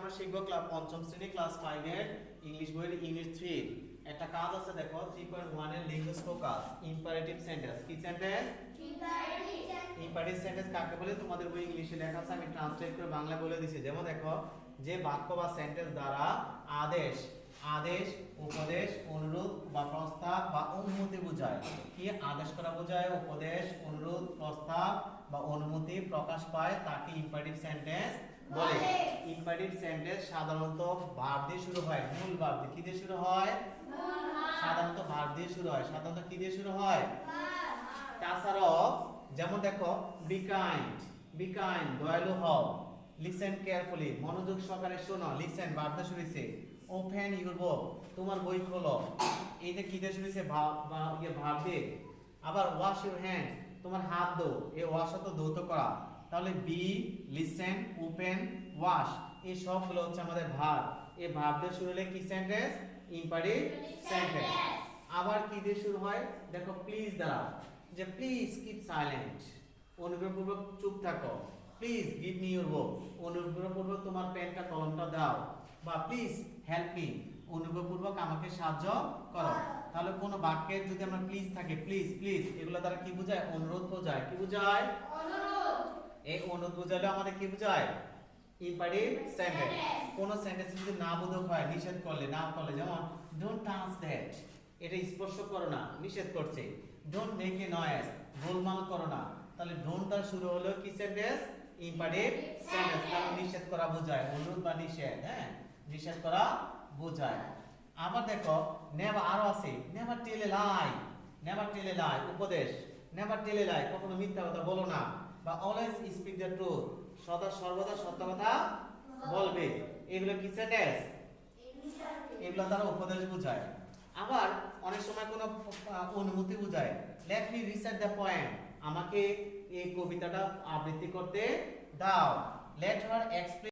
আমরা শিখব পঞ্চম শ্রেণী ক্লাস 5 এর ইংলিশ বইয়ের ইউনিট 3 একটা কাজ আছে দেখো 3.1 এর লিঙ্গুইস্টিক্স ফোকাস ইম্পারেটিভ সেন্টেন্স কি সেন্টেন্স ইম্পারেটিভ সেন্টেন্স কাকে বলে তোমাদের বই ইংলিশে লেখা আছে আমি ট্রান্সলেট করে বাংলা বলে দিছি যেমন দেখো যে বাক্য বা সেন্টেন্স দ্বারা আদেশ আদেশ উপদেশ অনুরোধ বা প্রস্তাব বা অনুমতি বোঝায় কি আদেশ করা বোঝায় উপদেশ অনুরোধ প্রস্তাব বা অনুমতি প্রকাশ পায় তাকে ইম্পারেটিভ সেন্টেন্স বলে। ইম্পারেটিভ সেন্টেন্স সাধারণত ভার্ব দিয়ে শুরু হয় মূল ভার্ব দিয়ে কি দিয়ে শুরু হয় সাধারণত ভার্ব দিয়ে শুরু হয় সাধারণত কি দিয়ে শুরু হয় তাছাড়াও যেমন দেখো বি কাইন্ড দয়ালু হও লিসেন কেয়ারফুলি মনোযোগ সহকারে শোনো লিসেন ভার্ব দিয়ে শুরু হইছে ওপেন ইউর বুক তোমার বই খোলো এইটা কি দিয়ে শুরু হইছে ভার্ব দিয়ে। আবার ওয়াশ ইউর হ্যান্ড তোমার হাত ধো এই ওয়াশ তো ধৌত করা তাহলে বি লিসেন ওপেন ওয়াশ এই সবগুলো হচ্ছে আমাদের ভার্ব এই ভার্ব দিয়ে শুরু হলে কি সেন্টেন্স ইম্পারেটিভ সেন্টেন্স। আবার কি দিয়ে শুরু হয় দেখো প্লিজ দ্বারা যে প্লিজ কিপ সাইলেন্ট অনুগ্রহপূর্বক চুপ থাকো please give me your book অনুগ্রহপূর্বক তোমার পেনটা কলমটা দাও বা প্লিজ হেল্প মি অনুগ্রহপূর্বক আমাকে সাহায্য করো। তাহলে কোন বাক্যের যদি আমরা প্লিজ থাকে প্লিজ প্লিজ এগুলো দ্বারা কি বোঝায় অনুরোধ বোঝায় কি বোঝায় অনুরোধ এই অনুরোধ বোঝালে আমাদের কি বোঝায় ইম্পারেটিভ সেন্টেন্স। কোন সেন্টেন্স যদি না বোধক হয় নিষেধ করলে না করলে যেমন ডোন্ট টাচ দ্যাট এটা স্পর্শ করো না নিষেধ করছে ডোন্ট মেক এ নয়েজ গোলমাল করো না তাহলে ডোন্ট দ্বারা শুরু হলো কি সেন্টেন্স ইম্পারেটিভ সেন্টেন্স কারণ নিষেধ করা বোঝায় অনুরোধ বা নিষেধ হ্যাঁ নিষেধ করা বোঝায়। আবার দেখো নেভার আরো আছে নেভার টেল এ লাই উপদেশ নেভার টেল এ লাই কখনো মিথ্যা কথা বলো না বা অলওয়েজ স্পিক দ্য ট্রুথ সদা সর্বদা সত্য কথা বলবে এগুলো কি সেন্টেন্স এগুলো দ্বারা উপদেশ বোঝায়। আবার অনেক সময় কোনো অনুমতি বোঝায় let me recite the poem আমাকে এই কবিতাটা আবৃত্তি করতে দাও লেট হার এক্সপ্লেইন